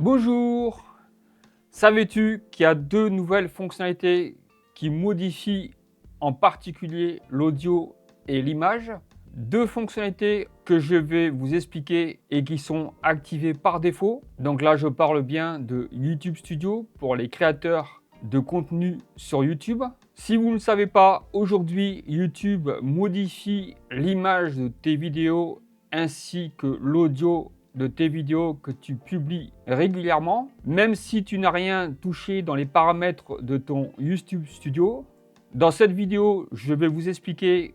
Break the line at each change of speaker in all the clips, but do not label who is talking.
Bonjour! Savais-tu qu'il y a deux nouvelles fonctionnalités qui modifient en particulier l'audio et l'image? Deux fonctionnalités que je vais vous expliquer et qui sont activées par défaut. Donc là, je parle bien de YouTube Studio pour les créateurs de contenu sur YouTube. Si vous ne savez pas, aujourd'hui, YouTube modifie l'image de tes vidéos ainsi que l'audio de tes vidéos que tu publies régulièrement. Même si tu n'as rien touché dans les paramètres de ton YouTube Studio, dans cette vidéo, je vais vous expliquer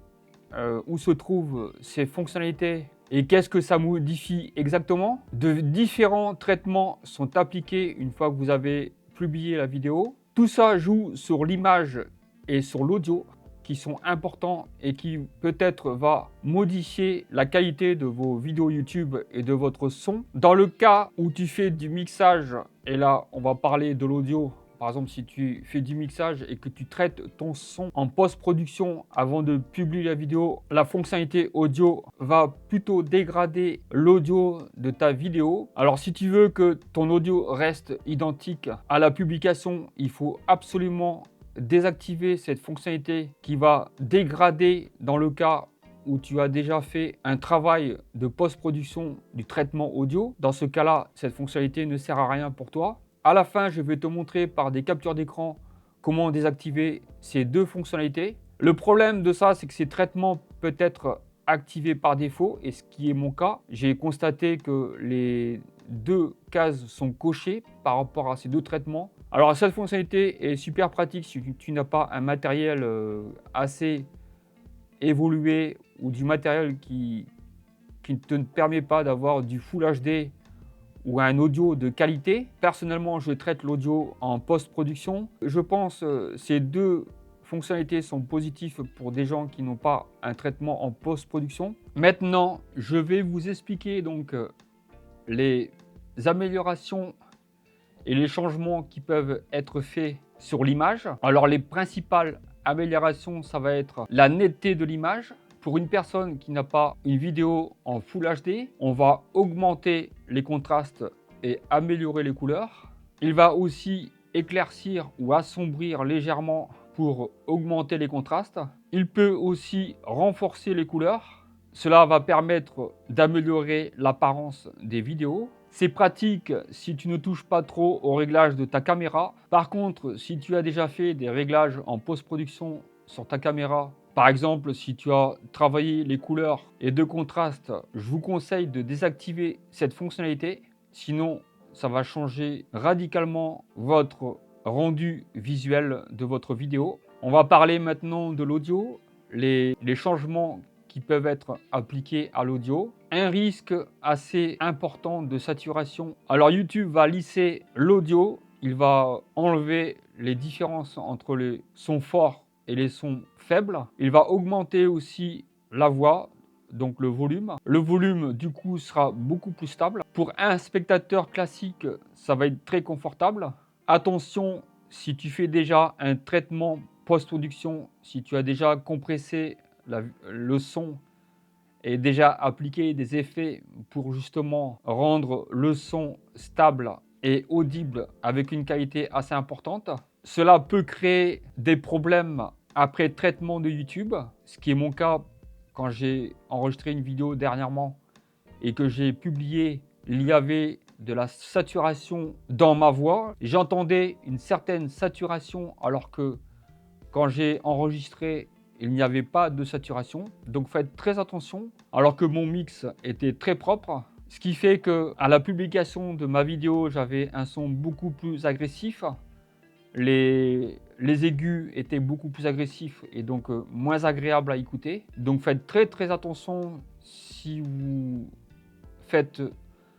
où se trouvent ces fonctionnalités et qu'est-ce que ça modifie exactement. De différents traitements sont appliqués une fois que vous avez publié la vidéo. Tout ça joue sur l'image et sur l'audio qui sont importants et qui peut-être va modifier la qualité de vos vidéos YouTube et de votre son. Dans le cas où tu fais du mixage, et là on va parler de l'audio, par exemple si tu fais du mixage et que tu traites ton son en post-production avant de publier la vidéo, la fonctionnalité audio va plutôt dégrader l'audio de ta vidéo. Alors si tu veux que ton audio reste identique à la publication, il faut absolument désactiver cette fonctionnalité qui va dégrader dans le cas où tu as déjà fait un travail de post-production du traitement audio. Dans ce cas-là, cette fonctionnalité ne sert à rien pour toi. À la fin, je vais te montrer par des captures d'écran comment désactiver ces deux fonctionnalités. Le problème de ça, c'est que ces traitements peuvent être activés par défaut, et ce qui est mon cas. J'ai constaté que les deux cases sont cochées par rapport à ces deux traitements. Alors cette fonctionnalité est super pratique si tu n'as pas un matériel assez évolué ou du matériel qui ne te permet pas d'avoir du Full HD ou un audio de qualité. Personnellement, je traite l'audio en post-production. Je pense que ces deux fonctionnalités sont positives pour des gens qui n'ont pas un traitement en post-production. Maintenant, je vais vous expliquer donc les améliorations et les changements qui peuvent être faits sur l'image. Alors les principales améliorations, ça va être la netteté de l'image. Pour une personne qui n'a pas une vidéo en Full HD, on va augmenter les contrastes et améliorer les couleurs. Il va aussi éclaircir ou assombrir légèrement pour augmenter les contrastes. Il peut aussi renforcer les couleurs. Cela va permettre d'améliorer l'apparence des vidéos. C'est pratique si tu ne touches pas trop aux réglages de ta caméra. Par contre, si tu as déjà fait des réglages en post-production sur ta caméra, par exemple si tu as travaillé les couleurs et de contraste, je vous conseille de désactiver cette fonctionnalité. Sinon, ça va changer radicalement votre rendu visuel de votre vidéo. On va parler maintenant de l'audio, les changements qui peuvent être appliqués à l'audio. Un risque assez important de saturation. Alors YouTube va lisser l'audio, il va enlever les différences entre les sons forts et les sons faibles. Il va augmenter aussi la voix, donc le volume. Le volume du coup sera beaucoup plus stable. Pour un spectateur classique, ça va être très confortable. Attention, si tu fais déjà un traitement post-production, si tu as déjà compressé le son et déjà appliqué des effets pour justement rendre le son stable et audible avec une qualité assez importante, cela peut créer des problèmes après traitement de YouTube, ce qui est mon cas quand j'ai enregistré une vidéo dernièrement et que j'ai publié. Il y avait de la saturation dans ma voix. J'entendais une certaine saturation alors que quand j'ai enregistré, il n'y avait pas de saturation. Donc faites très attention. Alors que mon mix était très propre. Ce qui fait qu'à la publication de ma vidéo, j'avais un son beaucoup plus agressif. Les aigus étaient beaucoup plus agressifs et donc moins agréables à écouter. Donc faites très attention si vous faites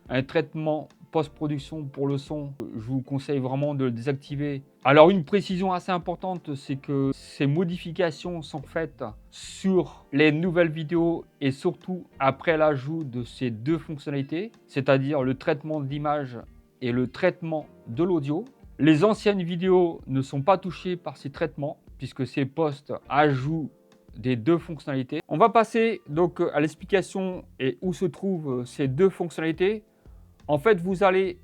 un traitement post-production pour le son. Je vous conseille vraiment de le désactiver. Alors une précision assez importante, c'est que ces modifications sont faites sur les nouvelles vidéos et surtout après l'ajout de ces deux fonctionnalités, c'est-à-dire le traitement de l'image et le traitement de l'audio. Les anciennes vidéos ne sont pas touchées par ces traitements puisque ces posts ajoutent des deux fonctionnalités. On va passer donc à l'explication et où se trouvent ces deux fonctionnalités. En fait, vous allez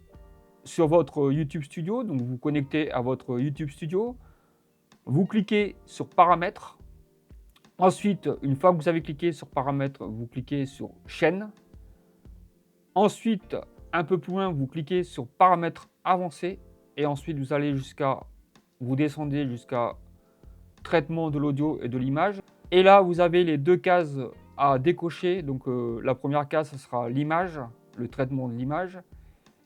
sur votre YouTube Studio, donc vous vous connectez à votre YouTube Studio, vous cliquez sur Paramètres. Ensuite, une fois que vous avez cliqué sur Paramètres, vous cliquez sur Chaîne. Ensuite, un peu plus loin, vous cliquez sur Paramètres avancés et ensuite vous allez vous descendez jusqu'à Traitement de l'audio et de l'image. Et là, vous avez les deux cases à décocher. Donc la première case, ce sera l'image, le traitement de l'image.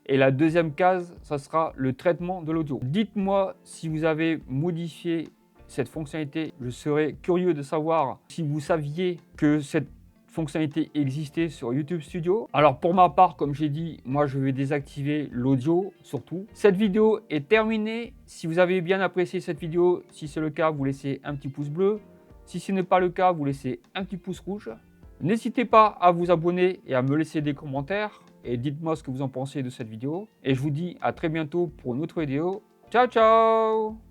Et la deuxième case, ça sera le traitement de l'audio. Dites-moi si vous avez modifié cette fonctionnalité. Je serais curieux de savoir si vous saviez que cette fonctionnalité existait sur YouTube Studio. Alors pour ma part, comme j'ai dit, moi je vais désactiver l'audio surtout. Cette vidéo est terminée. Si vous avez bien apprécié cette vidéo, si c'est le cas, vous laissez un petit pouce bleu. Si ce n'est pas le cas, vous laissez un petit pouce rouge. N'hésitez pas à vous abonner et à me laisser des commentaires. Et dites-moi ce que vous en pensez de cette vidéo. Et je vous dis à très bientôt pour une autre vidéo. Ciao, ciao!